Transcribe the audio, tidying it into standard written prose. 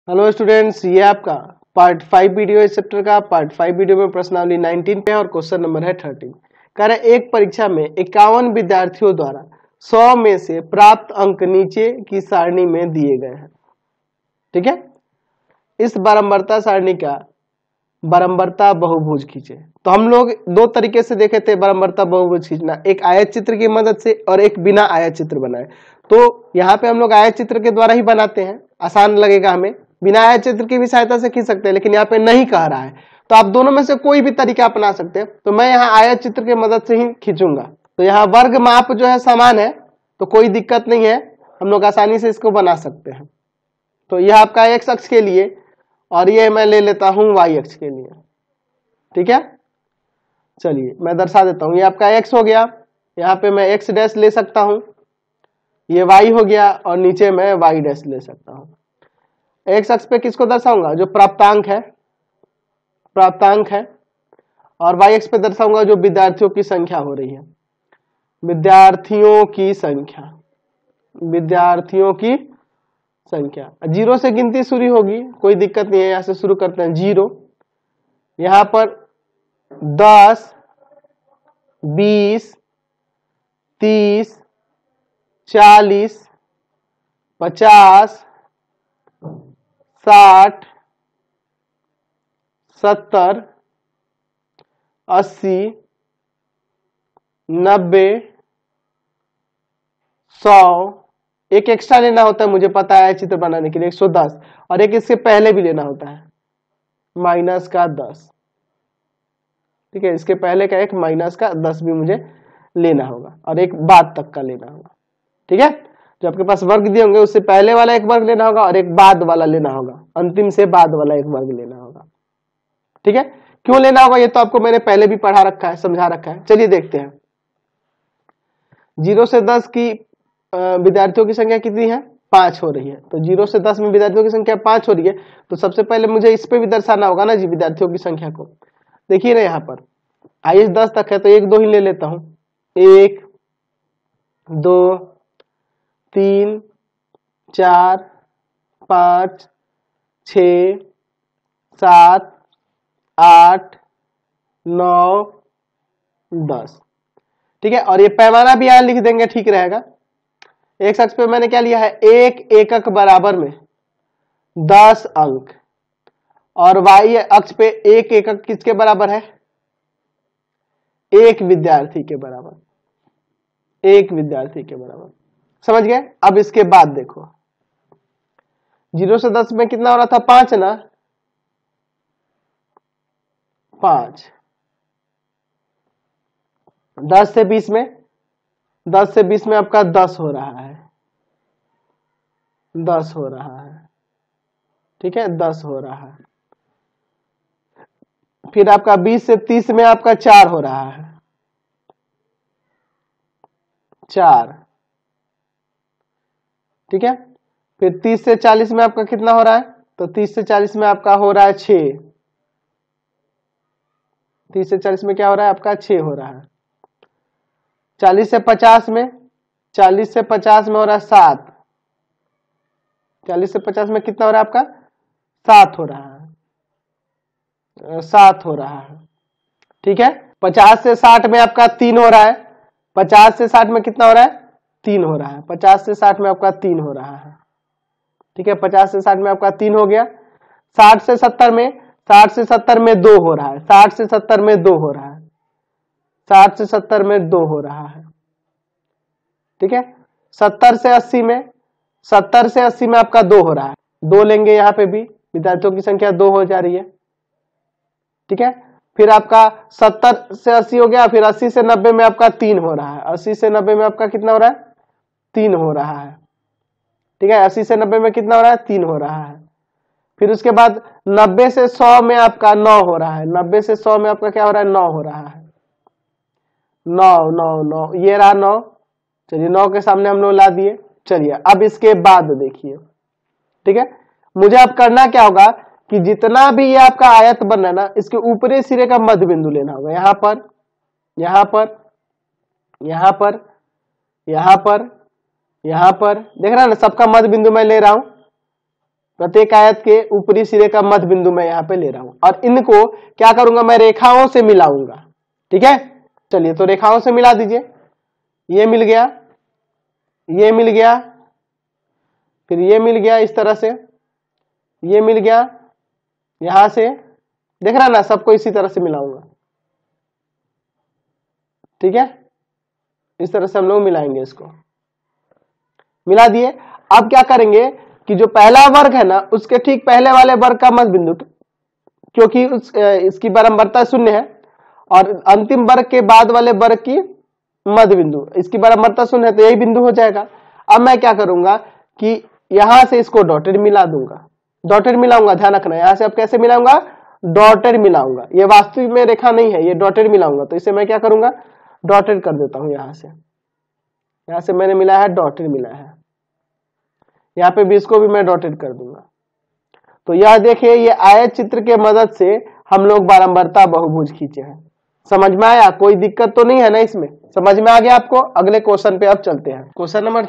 Hello students, ये आपका part 5 video इस चैप्टर का। पार्ट 5 वीडियो में प्रश्नावली 19 पे है और क्वेश्चन नंबर है 13। कह रहे एक परीक्षा में 51 विद्यार्थियों द्वारा 100 में से प्राप्त अंक नीचे की सारणी में दिए गए हैं। ठीक है, इस बारंबारता सारणी का बारंबारता बहुभुज खींचे। तो हम लोग दो तरीके से देखे थे बारंबारता बहुभुज खींचना, एक आयत चित्र की मदद से और एक बिना आयत चित्र बनाए। तो यहाँ पे हम लोग आयत चित्र के द्वारा ही बनाते हैं, आसान लगेगा हमें। बिना आयत चित्र की भी सहायता से खींच सकते हैं, लेकिन यहाँ पे नहीं कह रहा है, तो आप दोनों में से कोई भी तरीका अपना सकते हैं। तो मैं यहाँ आयत चित्र की मदद से ही खींचूंगा। तो यहाँ वर्ग माप जो है समान है, तो कोई दिक्कत नहीं है, हम लोग आसानी से इसको बना सकते हैं। तो यह आपका एक्स अक्ष के लिए और ये मैं ले लेता हूं वाई अक्ष के लिए। ठीक है, चलिए मैं दर्शा देता हूं। ये आपका एक्स हो गया, यहाँ पे मैं एक्स डैश ले सकता हूं, ये वाई हो गया और नीचे मैं वाई डैश ले सकता हूं। एक्स अक्ष पे किसको दर्शाऊंगा? जो प्राप्तांक है, प्राप्तांक है। और वाई अक्ष पे दर्शाऊंगा जो विद्यार्थियों की संख्या हो रही है, विद्यार्थियों की संख्या, विद्यार्थियों की संख्या। 0 से गिनती शुरू होगी, कोई दिक्कत नहीं है, यहां से शुरू करते हैं 0। यहां पर 10, 20, 30, 40, 50, 60, 70, 80, 90, 100। एक एक्स्ट्रा लेना होता है, मुझे पता है चित्र बनाने के लिए, 110। और एक इससे पहले भी लेना होता है, माइनस का 10। ठीक है, इसके पहले का एक माइनस का 10 भी मुझे लेना होगा और एक बाद तक का लेना होगा। ठीक है, जो आपके पास वर्ग दिए होंगे उससे पहले वाला एक वर्ग लेना होगा और एक बाद वाला लेना होगा, अंतिम से बाद वाला एक वर्ग लेना होगा। ठीक है, क्यों लेना होगा ये तो आपको मैंने पहले भी पढ़ा रखा है, समझा रखा है। चलिए देखते हैं। 0 से 10 की विद्यार्थियों की संख्या कितनी है? 5 हो रही है। तो 0 से 10 में विद्यार्थियों की संख्या 5 हो रही है, तो सबसे पहले मुझे इस पे भी दर्शाना होगा ना जी, विद्यार्थियों की संख्या को। देखिए ना, यहाँ पर आइए 10 तक है तो 1 2 ही ले लेता हूं। 1 2 3 4 5 6 7 8 9 10। ठीक है, और ये पैमाना भी यहां लिख देंगे, ठीक रहेगा। एक्स अक्ष पे मैंने क्या लिया है? एक एकक बराबर में 10 अंक, और वाई अक्ष पे एक एकक किसके बराबर है? एक विद्यार्थी के बराबर, एक विद्यार्थी के बराबर। समझ गए? अब इसके बाद देखो, 0 से 10 में कितना हो रहा था? 5 ना, 5। 10 से 20 में, 10 से 20 में आपका 10 हो रहा है, 10 हो रहा है। ठीक है, 10 हो रहा है। फिर आपका 20 से 30 में आपका 4 हो रहा है, 4। ठीक है, फिर 30 से 40 में आपका कितना हो रहा है? तो 30 से 40 में आपका हो रहा है 6। 30 से 40 में क्या हो रहा है? आपका 6 हो रहा है। 40 से 50 में, 40 से 50 में हो रहा है 7। 40 से 50 में कितना हो रहा है आपका? 7 हो रहा है, 7 हो रहा है। ठीक है, 50 से 60 में आपका 3 हो रहा है। 50 से 60 में कितना हो रहा है? 3 हो रहा है। 50 से 60 में आपका 3 हो रहा है। ठीक है, 50 से 60 में आपका 3 हो गया। 60 से 70 में, 60 से 70 में 2 हो रहा है। 60 से 70 में 2 हो रहा है। 60 से 70 में 2 हो रहा है। ठीक है, 70 से 80 में, 70 से 80 में आपका 2 हो रहा है। 2 लेंगे, यहाँ पे भी विद्यार्थियों की संख्या 2 हो जा रही है। ठीक है, फिर आपका 70 से 80 हो गया, फिर 80 से 90 में आपका 3 हो रहा है। 80 से 90 में आपका कितना हो रहा है? 3 हो रहा है। ठीक है, 80 से 90 में कितना हो रहा है? 3 हो रहा है। फिर उसके बाद 90 से 100 में आपका 9 हो रहा है। 90 से 100 में आपका क्या हो रहा है? 9 हो रहा है। 9 9 9, ये रहा 9। चलिए 9 के सामने हम लोग ला दिए। चलिए अब इसके बाद देखिए। ठीक है, मुझे अब करना क्या होगा कि जितना भी ये आपका आयत बन रहा है ना, इसके ऊपरी सिरे का मध्य बिंदु लेना होगा। यहां पर, यहां पर, यहां पर, यहां पर, यहां पर, देख रहा है ना, सबका मध्य बिंदु मैं ले रहा हूं। प्रत्येक आयत के ऊपरी सिरे का मध्य बिंदु मैं यहाँ पे ले रहा हूं और इनको क्या करूंगा, मैं रेखाओं से मिलाऊंगा। ठीक है, चलिए तो रेखाओं से मिला दीजिए। ये मिल गया, ये मिल गया, फिर ये मिल गया, इस तरह से ये मिल गया, यहां से देख रहा ना, सबको इसी तरह से मिलाऊंगा। ठीक है, इस तरह से हम लोग मिलाएंगे, इसको मिला दिए। अब क्या करेंगे कि जो पहला वर्ग है ना, उसके ठीक पहले वाले वर्ग का मध्य बिंदु, क्योंकि इसकी बारंबारता शून्य है और अंतिम वर्ग के बाद वाले वर्ग की मध्य बिंदु, इसकी बारंबारता शून्य है, तो यही बिंदु हो जाएगा। अब मैं क्या करूंगा कि यहां से इसको डॉटेड मिला दूंगा, डॉटेड मिलाऊंगा, ध्यान रखना। यहां से अब कैसे मिलाऊंगा, डॉटेड मिलाऊंगा। ये वास्तविक में रेखा नहीं है, ये डॉटेड मिलाऊंगा, तो इसे मैं क्या करूंगा, डॉटेड कर देता हूं। यहां से मैंने मिला है, डॉटेड मिला है, यहाँ पे भी इसको भी मैं डॉटेड कर दूंगा। तो यह देखिए, ये आयत चित्र के मदद से हम लोग बारंबारता बहुभुज खींचे हैं। समझ में आया, कोई दिक्कत तो नहीं है ना इसमें, समझ में आ गया आपको। अगले क्वेश्चन पे अब चलते हैं। Question number